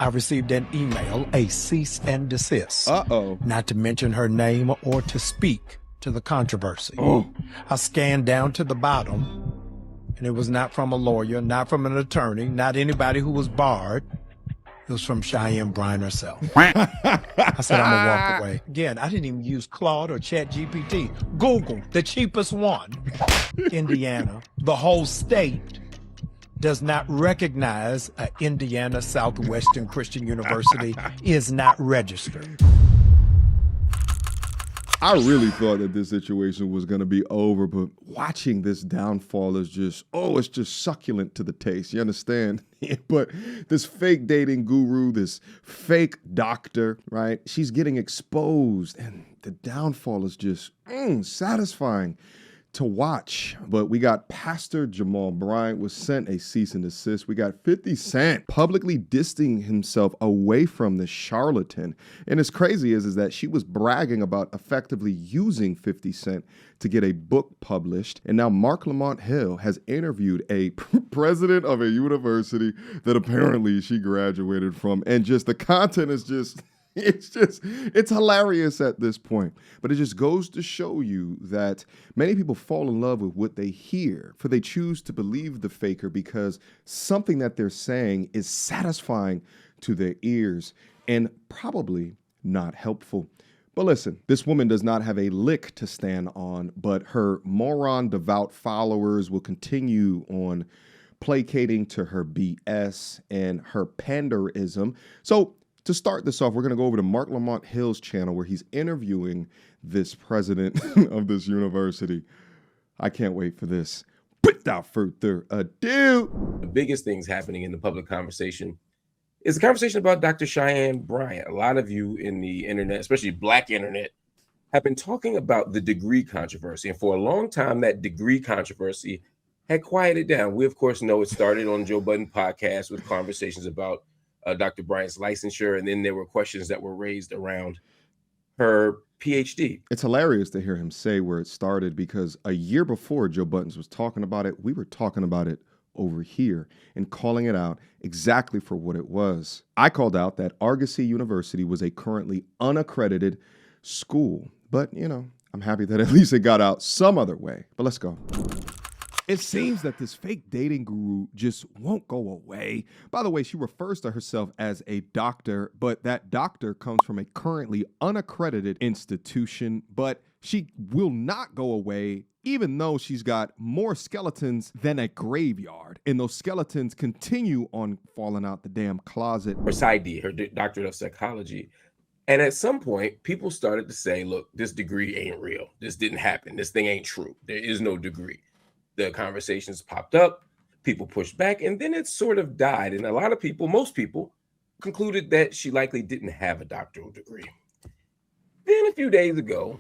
I received an email, a cease and desist. Uh-oh. Not to mention her name or to speak to the controversy. Oh. I scanned down to the bottom, and it was not from a lawyer, not from an attorney, not anybody who was barred. It was from Cheyenne Bryant herself. I said, I'm gonna walk away. Again, I didn't even use Claude or ChatGPT. Google, the cheapest one. Indiana, the whole state does not recognize an Indiana Southwestern Christian University is not registered. I really thought that this situation was going to be over, but watching this downfall is just, it's just succulent to the taste. You understand? But this fake dating guru, this fake doctor, right? She's getting exposed, and the downfall is just satisfying to watch. But we got Pastor Jamal Bryant was sent a cease and desist. We got 50 Cent publicly distancing himself away from the charlatan. And as crazy is that she was bragging about effectively using 50 Cent to get a book published. And now Lamont Hill has interviewed a president of a university that apparently she graduated from. And just the content is just... It's hilarious at this point, but it just goes to show you that many people fall in love with what they hear, for they choose to believe the faker because something that they're saying is satisfying to their ears and probably not helpful. But listen, this woman does not have a lick to stand on, but her moron devout followers will continue on placating to her BS and her panderism. So to start this off, we're going to go over to Lamont Hill's channel where he's interviewing this president of this university. I can't wait for this. Without further ado. The biggest things happening in the public conversation is the conversation about Dr. Cheyenne Bryant. A lot of you in the internet, especially Black internet, have been talking about the degree controversy. And for a long time, that degree controversy had quieted down. We, of course, know it started on Joe Budden podcast with conversations about Dr. Bryant's licensure, and then there were questions that were raised around her PhD. It's hilarious to hear him say where it started because a year before Joe Budden was talking about it, we were talking about it over here and calling it out exactly for what it was. I called out that Argosy University was a currently unaccredited school, but I'm happy that at least it got out some other way. But let's go. It seems that this fake dating guru just won't go away. By the way, she refers to herself as a doctor, but that doctor comes from a currently unaccredited institution. But she will not go away, even though she's got more skeletons than a graveyard. And those skeletons continue on falling out the damn closet. Her PsyD, her doctorate of psychology. And at some point, people started to say, look, this degree ain't real. This didn't happen. This thing ain't true. There is no degree. The conversations popped up, people pushed back, and then it sort of died. And a lot of people, most people, concluded that she likely didn't have a doctoral degree. Then a few days ago,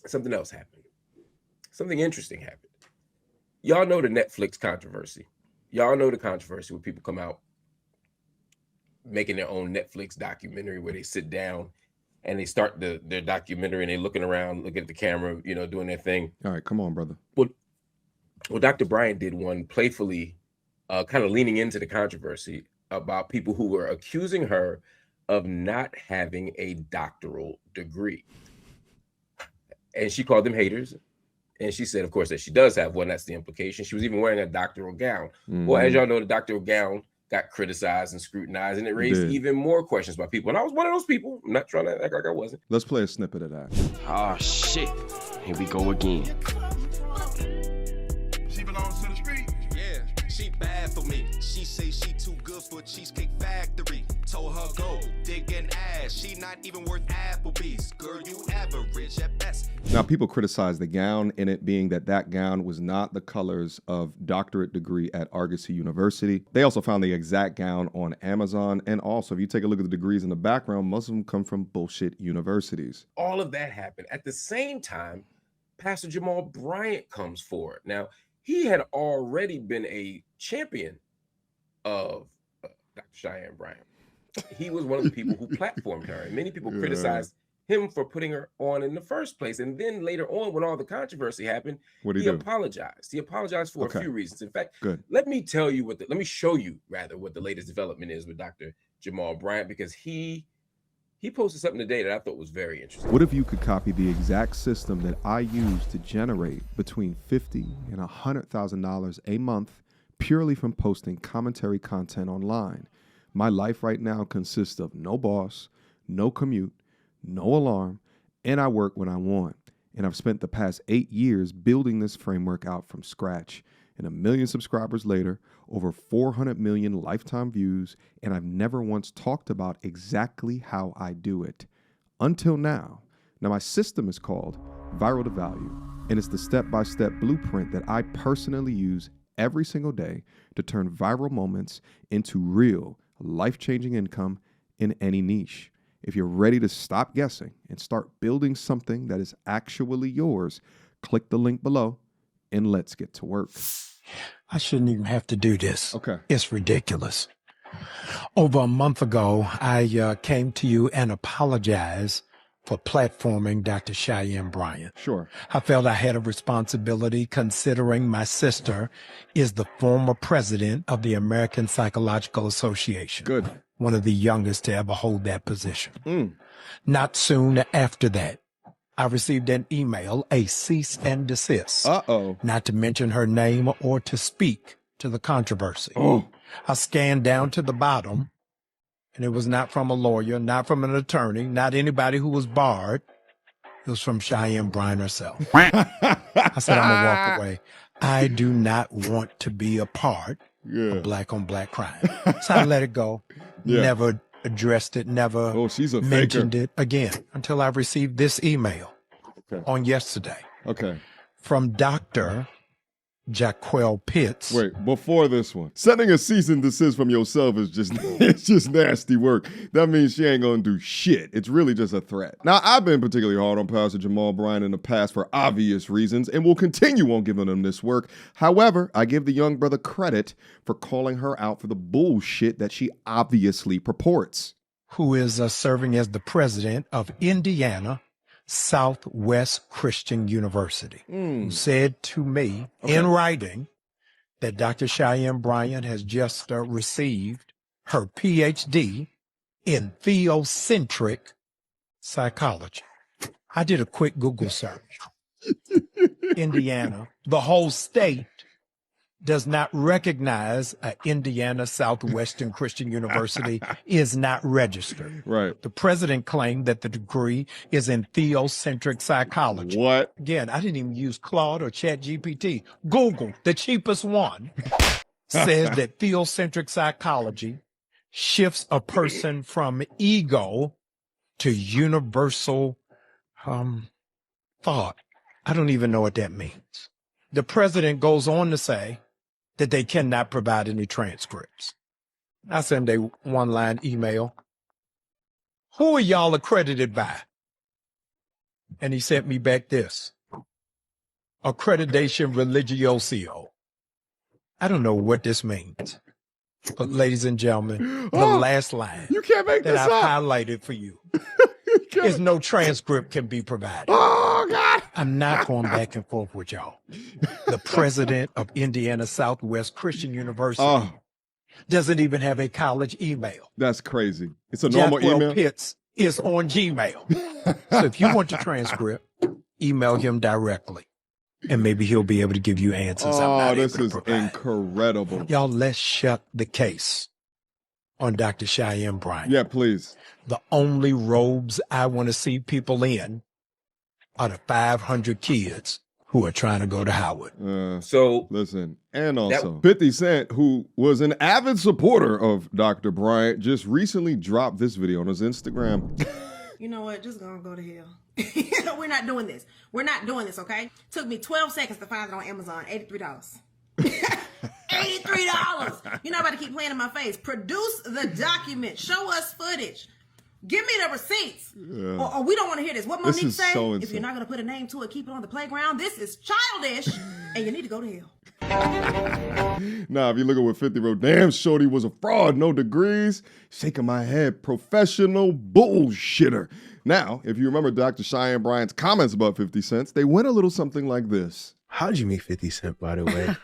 something else happened. Something interesting happened. Y'all know the Netflix controversy. Y'all know the controversy where people come out making their own Netflix documentary where they sit down and they start their documentary and they're looking around, looking at the camera, doing their thing. All right, come on, brother. Well, Dr. Bryant did one playfully, kind of leaning into the controversy about people who were accusing her of not having a doctoral degree. And she called them haters. And she said, of course, that she does have one. That's the implication. She was even wearing a doctoral gown. Mm-hmm. Well, as y'all know, the doctoral gown got criticized and scrutinized, and it raised even more questions by people. And I was one of those people. I'm not trying to act like I wasn't. Let's play a snippet of that. Oh, shit. Here we go again. She belongs to the street. Yeah, she bad for me. She say she too good for Cheesecake Factory. Told her go, dig an ass. She not even worth Applebee's. Girl, you average at best. Now, people criticize the gown in it being that gown was not the colors of doctorate degree at Argosy University. They also found the exact gown on Amazon. And also, if you take a look at the degrees in the background, most of them come from bullshit universities. All of that happened. At the same time, Pastor Jamal Bryant comes forward. Now, he had already been a champion of Dr. Cheyenne Bryant. He was one of the people who platformed her. And many people criticized him for putting her on in the first place. And then later on, when all the controversy happened, he apologized. He apologized for a few reasons. In fact, let me show you what the latest development is with Dr. Jamal Bryant, because he posted something today that I thought was very interesting. What if you could copy the exact system that I use to generate between $50,000 and $100,000 a month purely from posting commentary content online? My life right now consists of no boss, no commute, no alarm, and I work when I want. And I've spent the past 8 years building this framework out from scratch. And 1 million subscribers later, over 400 million lifetime views, and I've never once talked about exactly how I do it. Until now. Now, my system is called Viral to Value, and it's the step-by-step blueprint that I personally use every single day to turn viral moments into real, life-changing income in any niche. If you're ready to stop guessing and start building something that is actually yours, click the link below and let's get to work. I shouldn't even have to do this. Okay. It's ridiculous. Over a month ago, I came to you and apologized for platforming Dr. Cheyenne Bryant. Sure. I felt I had a responsibility considering my sister is the former president of the American Psychological Association. Good. One of the youngest to ever hold that position. Not soon after that, I received an email, a cease and desist. Not to mention her name or to speak to the controversy. I scanned down to the bottom, and it was not from a lawyer, not from an attorney, not anybody who was barred. It was from Cheyenne Bryant herself. I said, I'm going to walk away. I do not want to be a part of black-on-black crime. So I let it go. Never addressed it, never mentioned it again until I received this email on yesterday from Dr. Jaquel Pitts. Wait, before this one, sending a cease and desist from yourself is just nasty work. That means she ain't gonna do shit. It's really just a threat. Now, I've been particularly hard on Pastor Jamal Bryant in the past for obvious reasons and will continue on giving him this work. However, I give the young brother credit for calling her out for the bullshit that she obviously purports. Who is serving as the president of Indiana Southwest Christian University, who said to me in writing that Dr. Cheyenne Bryant has just received her PhD in theocentric psychology. I did a quick Google search. Indiana, the whole state, does not recognize Indiana Southwestern Christian University is not registered. Right. The president claimed that the degree is in theocentric psychology. What? Again, I didn't even use Claude or ChatGPT. Google, the cheapest one, says that theocentric psychology shifts a person from ego to universal thought. I don't even know what that means. The president goes on to say that they cannot provide any transcripts. I sent a one-line email. Who are y'all accredited by? And he sent me back this. Accreditation Religioso. I don't know what this means. But ladies and gentlemen, the last line You can't make that this I've up. highlighted for you is no transcript can be provided. Oh, God. I'm not going back and forth with y'all. The president of Indiana Southwest Christian University doesn't even have a college email. That's crazy. It's a normal email? Pitts is on Gmail. So if you want the transcript, email him directly. And maybe he'll be able to give you answers. This is incredible. Y'all, let's shut the case on Dr. Cheyenne Bryant. Yeah, please. The only robes I want to see people in are the 500 kids who are trying to go to Howard. So listen, and also 50 Cent, who was an avid supporter of Dr. Bryant, just recently dropped this video on his Instagram. You know what? Just gonna go to hell. We're not doing this. We're not doing this, okay? Took me 12 seconds to find it on Amazon. $83. $83. You're not about to keep playing in my face. Produce the document. Show us footage. Give me the receipts. Yeah. Or we don't want to hear this. What This Monique is say? so If insane. you're not going to put a name to it, keep it on the playground. This is childish, and you need to go to hell. Nah, if you look at what 50 wrote, damn, shorty was a fraud, no degrees. Shaking my head, professional bullshitter. Now, if you remember Dr. Cheyenne Bryant's comments about 50 Cent, they went a little something like this. How'd you meet 50 Cent, by the way?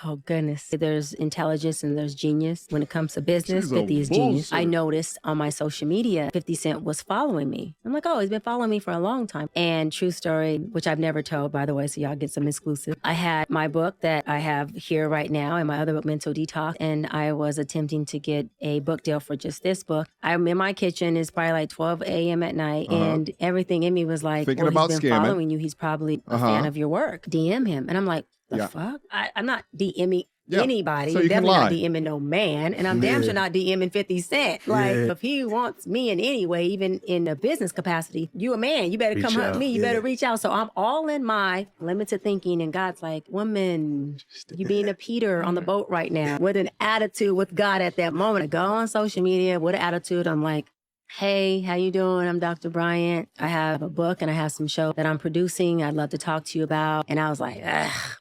Oh, goodness. There's intelligence and there's genius. When it comes to business, She's a 50 is genius. bullshitter. I noticed on my social media, 50 Cent was following me. I'm like, oh, he's been following me for a long time. And true story, which I've never told, by the way, so y'all get some exclusive. I had my book that I have here right now and my other book, Mental Detox, and I was attempting to get a book deal for just this book. I'm in my kitchen. It's probably like 12 a.m. at night, and everything in me was like, Thinking well, about he's been scamming. following you. He's probably a fan of your work. DM him. And I'm like, the fuck? I'm not DMing anybody. So you can Definitely lie. not DMing no man. And I'm damn sure not DMing 50 Cent. Like, if he wants me in any way, even in a business capacity, you a man. You better Reach come out. up me. You better reach out. So I'm all in my limited thinking. And God's like, woman, you being a Peter on the boat right now with an attitude with God at that moment. I go on social media with an attitude. I'm like, hey, how you doing? I'm Dr. Bryant. I have a book and I have some show that I'm producing. I'd love to talk to you about. And I was like,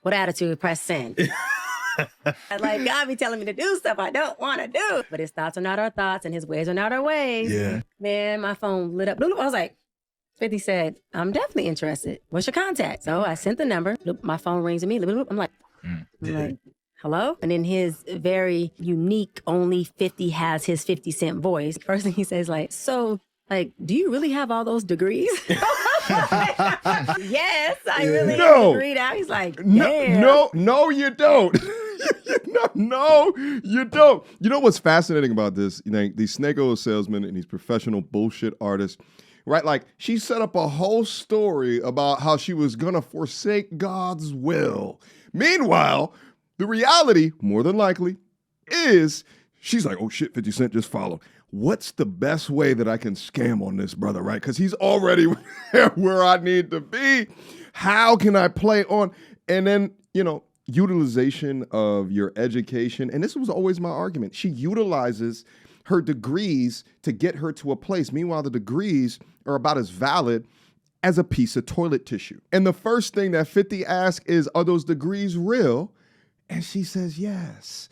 what attitude? Press send. Like, God be telling me to do stuff I don't want to do. But his thoughts are not our thoughts and his ways are not our ways. Yeah. Man, my phone lit up. I was like, 50 said, I'm definitely interested. What's your contact? So I sent the number. My phone rings immediately. I'm like, hello? And in his very unique, only 50 has his 50 Cent voice. First thing he says, like, so, like, do you really have all those degrees? Yes, I really have a degree now. He's like, damn. No, you don't. No, you don't. You know what's fascinating about this? You know, these snake oil salesmen and these professional bullshit artists, right? Like, she set up a whole story about how she was gonna forsake God's will. Meanwhile, the reality, more than likely, is she's like, oh shit, 50 Cent just followed. What's the best way that I can scam on this brother, right? Because he's already where I need to be. How can I play on? And then, you know, utilization of your education. And this was always my argument. She utilizes her degrees to get her to a place. Meanwhile, the degrees are about as valid as a piece of toilet tissue. And the first thing that 50 asks is, are those degrees real? And she says, yes.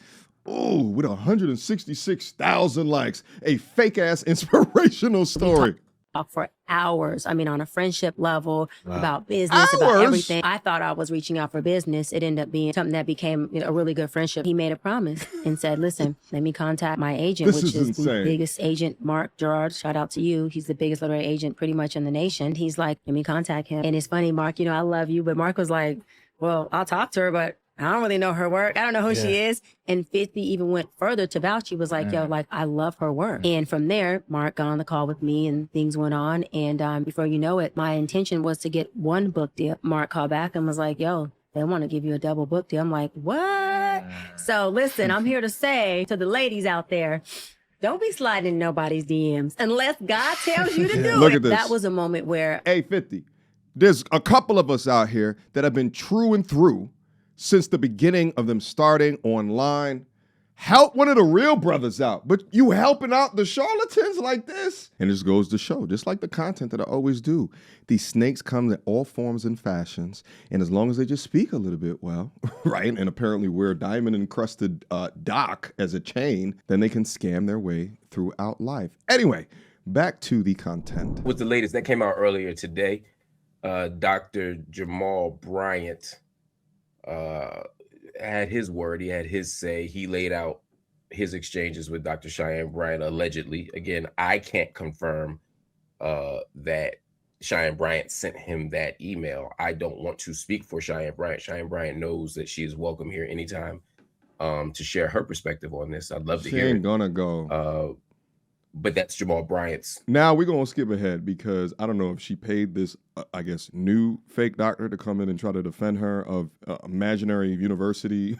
Oh, with 166,000 likes, a fake ass inspirational story. Talk for hours. I mean, on a friendship level, about business, about Hours? everything. I thought I was reaching out for business. It ended up being something that became a really good friendship. He made a promise and said, listen, let me contact my agent, This which is is the insane. biggest agent, Mark Gerard. Shout out to you. He's the biggest literary agent pretty much in the nation. He's like, let me contact him. And it's funny, Mark, I love you. But Mark was like, well, I'll talk to her, but I don't really know her work. I don't know who she is. And 50 even went further to vouch. He was like, yo, like, I love her work. And from there, Mark got on the call with me and things went on. And before you know it, my intention was to get one book deal. Mark called back and was like, yo, they want to give you a double book deal. I'm like, what? So listen, I'm here to say to the ladies out there, don't be sliding in nobody's DMs unless God tells you to do Look it. at this. That was a moment where Hey, 50, there's a couple of us out here that have been true and through since the beginning of them starting online. Help one of the real brothers out, but you helping out the charlatans like this. And this goes to show, just like the content that I always do, these snakes come in all forms and fashions. And as long as they just speak a little bit well, right, and apparently wear a diamond encrusted dock as a chain, then they can scam their way throughout life. Anyway, back to the content. Was the latest that came out earlier today. Dr. Jamal Bryant had his word. He had his say. He laid out his exchanges with Dr. Cheyenne Bryant, allegedly. Again, I can't confirm that Cheyenne Bryant sent him that email. I don't want to speak for Cheyenne Bryant. Cheyenne Bryant knows that she is welcome here anytime to share her perspective on this. I'd love to She hear ain't it. gonna go. But that's Jamal Bryant's. Now we're going to skip ahead because I don't know if she paid this, I guess, new fake doctor to come in and try to defend her of imaginary university.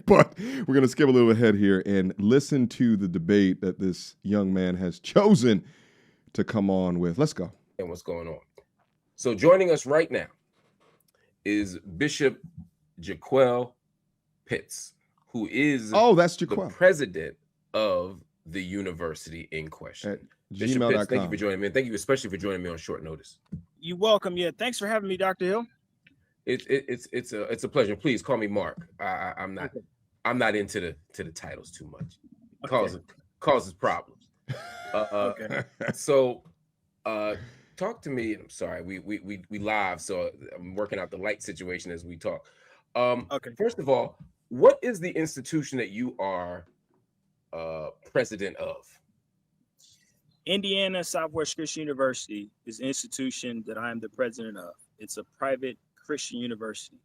But we're going to skip a little ahead here and listen to the debate that this young man has chosen to come on with. Let's go. And what's going on. So joining us right now is Bishop Jaquel Pitts, who is Oh, that's the Jaquel. president of the university in question. At Bishop Pitts, thank you gmail.com. for joining me, and thank you especially for joining me on short notice. You're welcome. Yeah, thanks for having me, Dr. Hill. It's a pleasure. Please call me Mark. I'm not into the titles too much. Causes problems. Okay. So talk to me. I'm sorry, we live, so I'm working out the light situation as we talk. Okay. First of all, what is the institution that you are president of? Indiana Southwest Christian University is an institution that I am the president of. It's a private Christian university.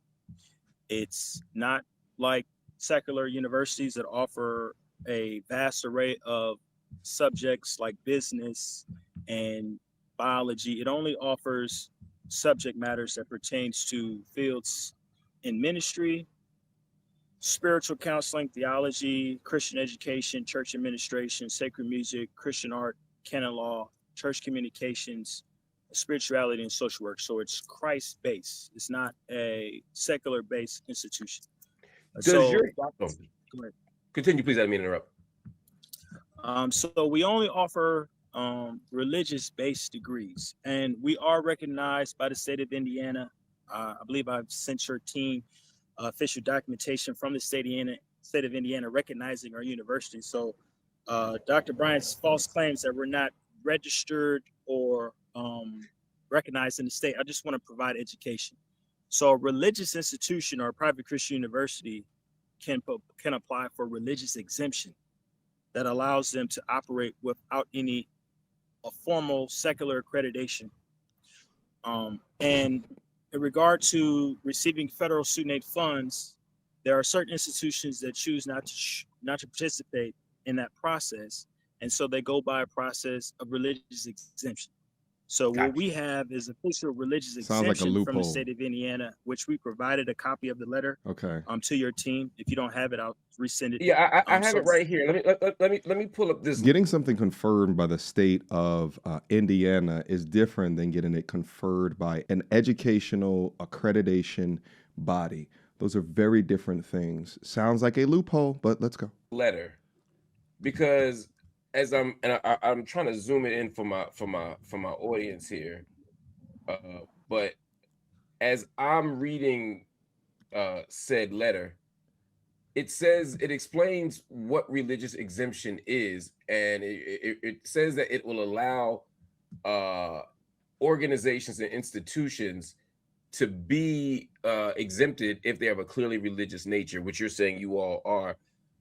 It's not like secular universities that offer a vast array of subjects like business and biology. It only offers subject matters that pertains to fields in ministry, spiritual counseling, theology, Christian education, church administration, sacred music, Christian art, canon law, church communications, spirituality, and social work. So it's Christ-based. It's not a secular-based institution. Continue, please. I didn't mean to interrupt. So we only offer religious-based degrees, and we are recognized by the state of Indiana. I believe I've sent your team official documentation from the state of Indiana recognizing our university. So Dr. Bryant's false claims that we're not registered or recognized in the state, I just want to provide education. So a religious institution or a private Christian university can apply for religious exemption that allows them to operate without any formal secular accreditation. And in regard to receiving federal student aid funds, there are certain institutions that choose not to participate in that process, and so they go by a process of religious exemption. So Gotcha. What we have is official religious Sounds like a exemption from loophole. the state of Indiana, which we provided a copy of the letter to your team. If you don't have it, I'll resend it. Yeah, I have it right here. Let me pull up this. Getting something conferred by the state of Indiana is different than getting it conferred by an educational accreditation body. Those are very different things. Sounds like a loophole, but let's go. Letter, because as I'm trying to zoom it in for my audience here, but as I'm reading said letter, it explains what religious exemption is, and it says that it will allow organizations and institutions to be exempted if they have a clearly religious nature, which you're saying you all are.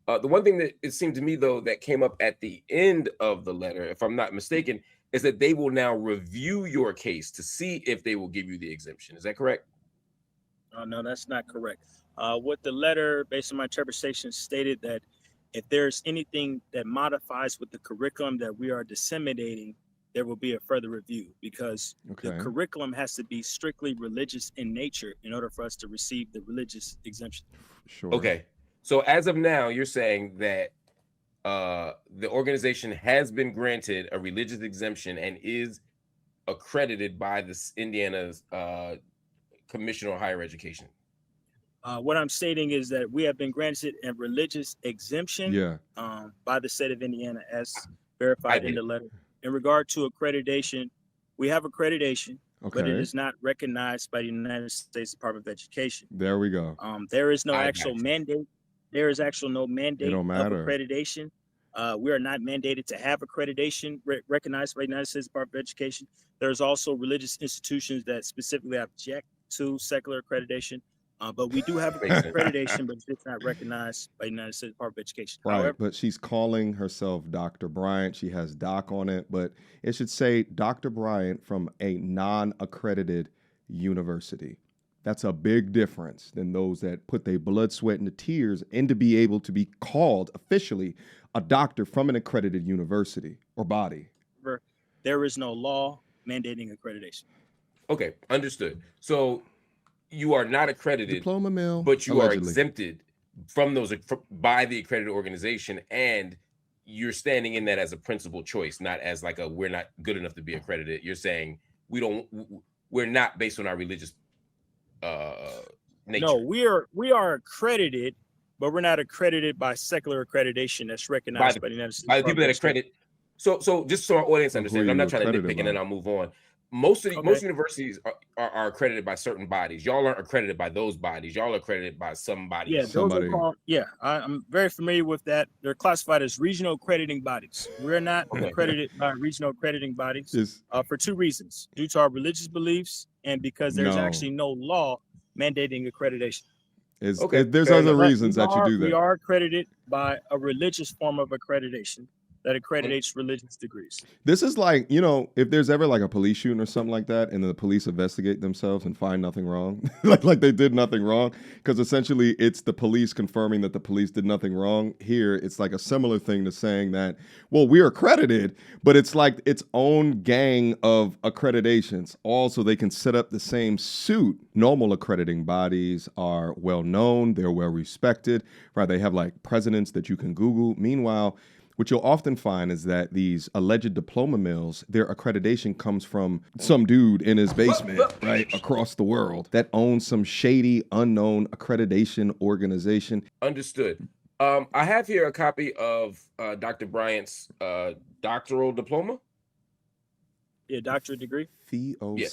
The one thing that it seemed to me, though, that came up at the end of the letter, if I'm not mistaken, is that they will now review your case to see if they will give you the exemption. Is that correct? No, that's not correct. What the letter, based on my interpretation, stated that if there's anything that modifies with the curriculum that we are disseminating, there will be a further review, because the curriculum has to be strictly religious in nature in order for us to receive the religious exemption. Sure. Okay. So as of now, you're saying that the organization has been granted a religious exemption and is accredited by the Indiana's Commission on Higher Education. What I'm stating is that we have been granted a religious exemption by the state of Indiana, as verified in the letter. In regard to accreditation, we have accreditation, but it is not recognized by the United States Department of Education. There we go. There is no actual mandate. There is actually no mandate of accreditation. We are not mandated to have accreditation recognized by the United States Department of Education. There's also religious institutions that specifically object to secular accreditation. But we do have accreditation, but it's not recognized by the United States Department of Education. Right, However, but she's calling herself Dr. Bryant. She has doc on it, but it should say Dr. Bryant from a non-accredited university. That's a big difference than those that put their blood, sweat, and tears in to be able to be called officially a doctor from an accredited university or body. there is no law mandating accreditation. Okay, understood. So you are not accredited, Diploma mill, but you allegedly are exempted from those by the accredited organization, and you're standing in that as a principal choice, not as like a we're not good enough to be accredited. You're saying we're not based on our religious nature. No, we are accredited but we're not accredited by secular accreditation that's recognized by the United States. By the people that accredit. So just so our audience understands, I'm not trying to nitpick and then I'll move on. Most universities are accredited by certain bodies. Y'all aren't accredited by those bodies. Y'all are accredited by somebody. Yeah, those are called, I'm very familiar with that. They're classified as regional accrediting bodies. We're not accredited by regional accrediting bodies for two reasons: due to our religious beliefs and because there's actually no law mandating accreditation. There's other reasons that you do that. We are accredited by a religious form of accreditation that accreditates religious degrees. This is like, if there's ever like a police shooting or something like that, and then the police investigate themselves and find nothing wrong, like they did nothing wrong, because essentially it's the police confirming that the police did nothing wrong. Here, it's like a similar thing to saying that, well, we're accredited, but it's like its own gang of accreditations, all so they can set up the same suit. Normal accrediting bodies are well known, they're well respected, right? They have like presidents that you can Google. Meanwhile, what you'll often find is that these alleged diploma mills, their accreditation comes from some dude in his basement, right, across the world that owns some shady, unknown accreditation organization. Understood. I have here a copy of Dr. Bryant's doctoral diploma. Yeah, doctorate degree.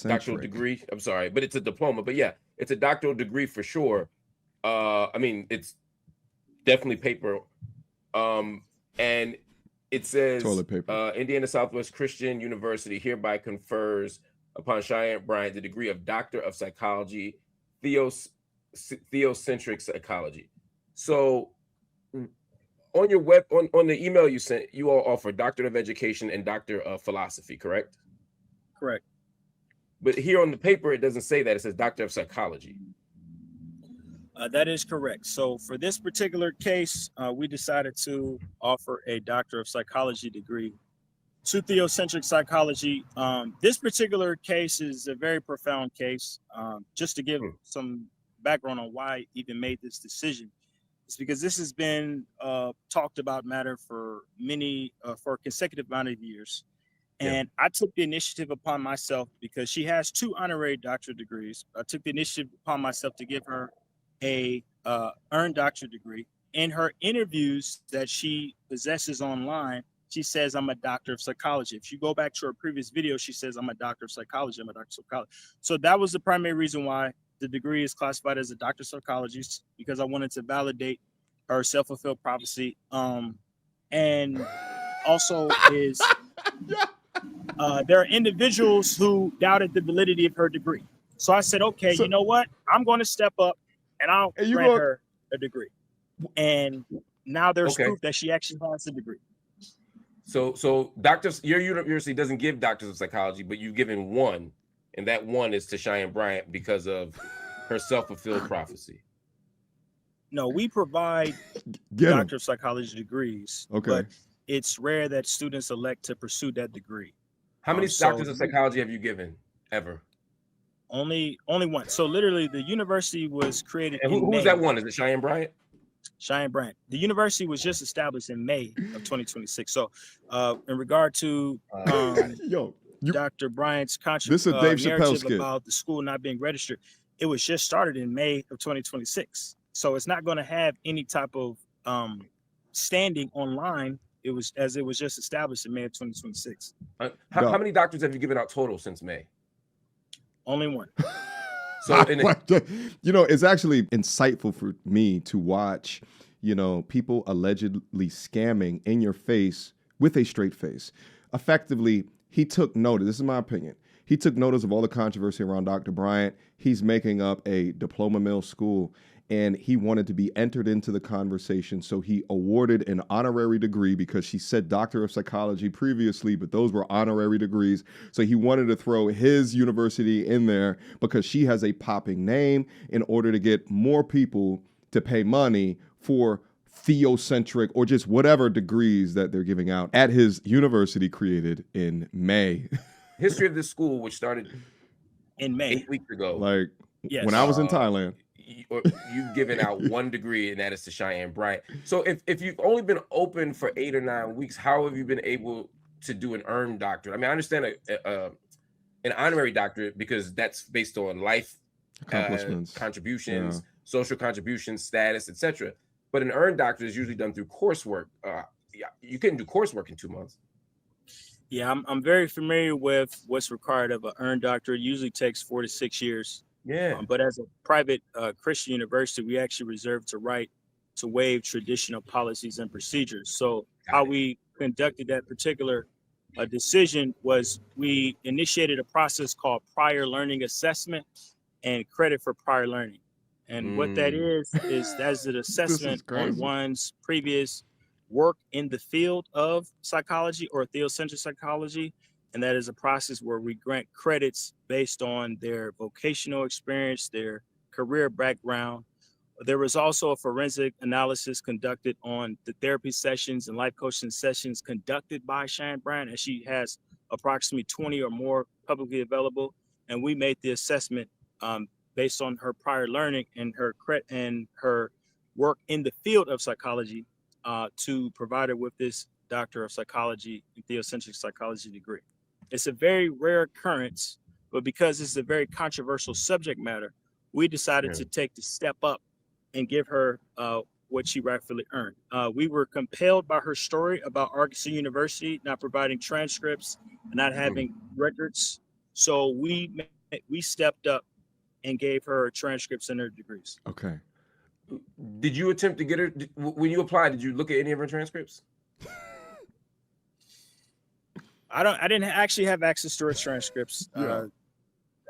Doctoral degree. I'm sorry, but it's a diploma. But yeah, it's a doctoral degree for sure. I mean, it's definitely paper. And it says, Indiana Southwest Christian University hereby confers upon Cheyenne Bryant the degree of Doctor of Psychology, Theocentric Psychology. So on your on the email you sent, you all offer Doctor of Education and Doctor of Philosophy, correct? Correct. But here on the paper, it doesn't say that. It says Doctor of Psychology. That is correct. So for this particular case, we decided to offer a Doctor of Psychology degree to Theocentric Psychology. This particular case is a very profound case. Just to give some background on why I even made this decision, it's because this has been talked about matter for for a consecutive amount of years. And I took the initiative upon myself because she has 2 honorary doctorate degrees. I took the initiative upon myself to give her a earned doctorate degree. In her interviews that she possesses online, she says, I'm a doctor of psychology. If you go back to her previous video, she says, I'm a doctor of psychology. I'm a doctor of psychology. So that was the primary reason why the degree is classified as a doctor of psychology, because I wanted to validate her self-fulfilled prophecy. And also is there are individuals who doubted the validity of her degree. So I said, okay, you know what? I'm going to step up and I'll grant her a degree. And now there's proof that she actually has a degree. So your university doesn't give doctors of psychology, but you've given one, and that one is to Cheyenne Bryant because of her self-fulfilled prophecy. No, we provide doctor of psychology degrees, but it's rare that students elect to pursue that degree. How many doctors of psychology have you given ever? Only one. So literally the university was created. And who was that one? Is it Cheyenne Bryant? Cheyenne Bryant. The university was just established in May of 2026. So in regard to Dr. Bryant's narrative about the school not being registered, it was just started in May of 2026. So it's not going to have any type of standing online. It was just established in May of 2026. How many doctors have you given out total since May? Only one. So it's actually insightful for me to watch, people allegedly scamming in your face with a straight face. Effectively, he took notice. This is my opinion. He took notice of all the controversy around Dr. Bryant. He's making up a diploma mill school, and he wanted to be entered into the conversation. So he awarded an honorary degree because she said Doctor of Psychology previously, but those were honorary degrees. So he wanted to throw his university in there because she has a popping name in order to get more people to pay money for theocentric or just whatever degrees that they're giving out at his university created in May. History of this school, which started in May 8 weeks ago. When I was in Thailand. You've given out one degree, and that is to Cheyenne Bryant. So if you've only been open for 8 or 9 weeks, how have you been able to do an earned doctorate? I mean, I understand an honorary doctorate because that's based on life accomplishments, contributions, social contributions, status, etc. But an earned doctorate is usually done through coursework. Yeah, you couldn't do coursework in 2 months. Yeah, I'm very familiar with what's required of an earned doctorate. It usually takes 4 to 6 years. Yeah. But as a private Christian university, we actually reserve the right to waive traditional policies and procedures. So how we conducted that particular decision was we initiated a process called prior learning assessment and credit for prior learning. And what that is that's an assessment on one's previous work in the field of psychology or theocentric psychology. And that is a process where we grant credits based on their vocational experience, their career background. There was also a forensic analysis conducted on the therapy sessions and life coaching sessions conducted by Cheyenne Bryant, and she has approximately 20 or more publicly available. And we made the assessment based on her prior learning and her work in the field of psychology to provide her with this Doctor of Psychology and Theocentric Psychology degree. It's a very rare occurrence, but because it's a very controversial subject matter, we decided to take the step up and give her what she rightfully earned. We were compelled by her story about Arkansas University not providing transcripts and not having records. So we stepped up and gave her transcripts and her degrees. Okay. Did you attempt to get her, when you applied, did you look at any of her transcripts? I didn't actually have access to her transcripts. Yeah.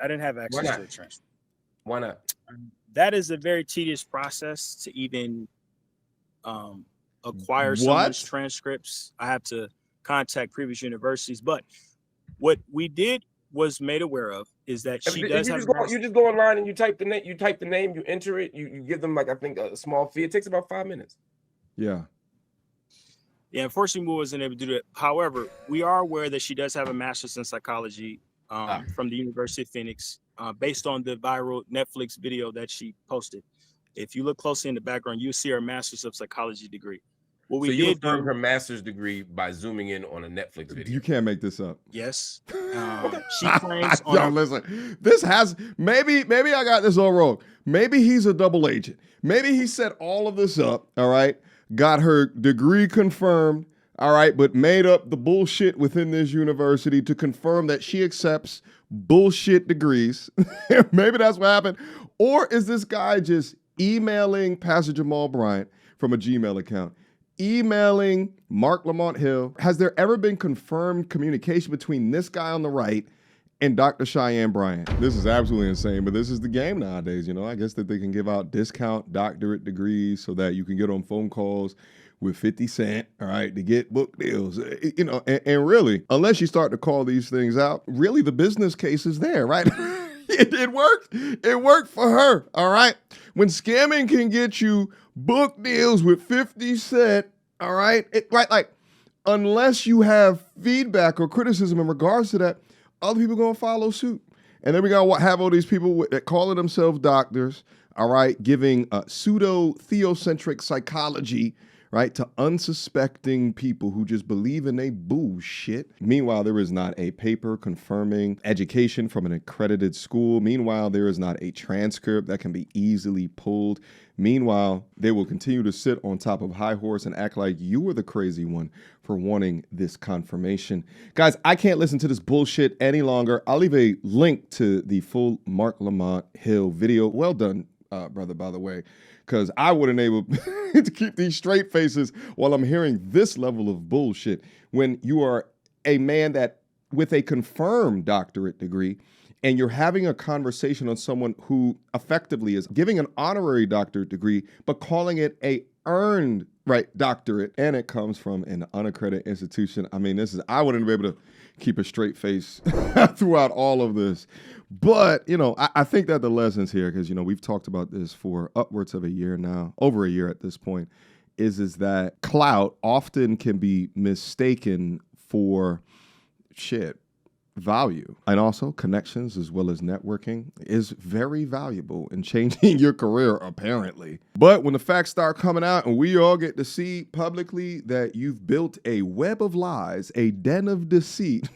I didn't have access to her transcripts. Why not? That is a very tedious process to even acquire someone's transcripts. I have to contact previous universities. But what we did was made aware of is that she does have. You just go online and you type the name, you enter it, you give them, like, I think, a small fee. It takes about 5 minutes. Yeah. Yeah, unfortunately, we wasn't able to do that. However, we are aware that she does have a master's in psychology from the University of Phoenix, based on the viral Netflix video that she posted. If you look closely in the background, you'll see her master's of psychology degree. What we you did affirmed her master's degree by zooming in on a Netflix video. You can't make this up. Yes. She claims on Yo, listen, this has, maybe I got this all wrong. Maybe he's a double agent. Maybe he set all of this up, all right? Got her degree confirmed, all right, but made up the bullshit within this university to confirm that she accepts bullshit degrees. Maybe that's what happened. Or is this guy just emailing Pastor Jamal Bryant from a Gmail account, emailing Lamont Hill? Has there ever been confirmed communication between this guy on the right and Dr. Cheyenne Bryant? This is absolutely insane, but this is the game nowadays. You know, I guess that they can give out discount doctorate degrees so that you can get on phone calls with 50 Cent, all right, to get book deals. You know, and really, unless you start to call these things out, really the business case is there, right? It worked. It worked for her, all right? When scamming can get you book deals with 50 Cent, all right? Like, unless you have feedback or criticism in regards to that, other people going to follow suit. And then we got to have all these people that calling themselves doctors, all right, giving pseudo-theocentric psychology, right, to unsuspecting people who just believe in a bullshit. Meanwhile, there is not a paper confirming education from an accredited school. Meanwhile, there is not a transcript that can be easily pulled. Meanwhile, they will continue to sit on top of high horse and act like you were the crazy one for wanting this confirmation. Guys, I can't listen to this bullshit any longer. I'll leave a link to the full Lamont Hill video. Well done, brother, by the way, because I wouldn't able to keep these straight faces while I'm hearing this level of bullshit when you are a man that with a confirmed doctorate degree and you're having a conversation on someone who effectively is giving an honorary doctorate degree, but calling it a earned doctorate, and it comes from an unaccredited institution. I mean, I wouldn't be able to keep a straight face throughout all of this. But, you know, I think that the lessons here, because, you know, we've talked about this for upwards of a year now, over a year at this point, is that clout often can be mistaken for value. And also connections as well as networking is very valuable in changing your career, apparently. But when the facts start coming out and we all get to see publicly that you've built a web of lies, a den of deceit,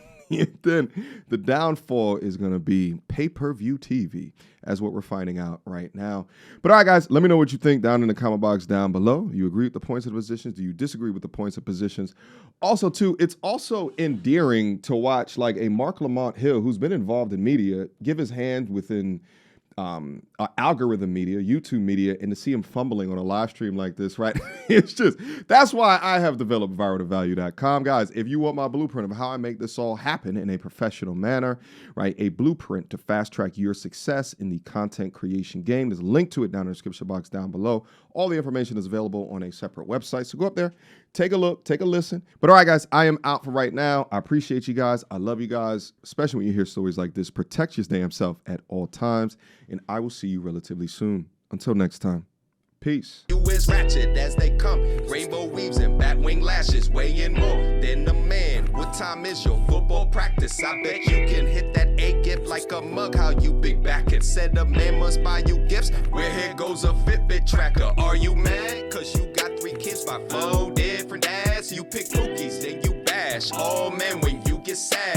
then the downfall is going to be pay-per-view TV, as what we're finding out right now. But all right, guys, let me know what you think down in the comment box down below. You agree with the points of the positions? Do you disagree with the points of positions? Also, too, it's also endearing to watch like a Lamont Hill, who's been involved in media, give his hand within algorithm media, YouTube media, and to see him fumbling on a live stream like this, right? It's just, that's why I have developed viral2value.com. Guys, if you want my blueprint of how I make this all happen in a professional manner, right? A blueprint to fast track your success in the content creation game. There's a link to it down in the description box down below. All the information is available on a separate website. So go up there, take a look, take a listen. But all right, guys, I am out for right now. I appreciate you guys. I love you guys, especially when you hear stories like this. Protect your damn self at all times. And I will see you relatively soon. Until next time, peace. You is ratchet as they come. Rainbow weaves and batwing lashes, weighing more than a man. What time is your football practice? I bet you can hit that A gift like a mug. How you big back it? Said a man must buy you gifts. Where here goes a Fitbit tracker. Are you mad? Cause you got 3 kids by 4 different dads. You pick cookies, then you bash. Oh man, when you get sad.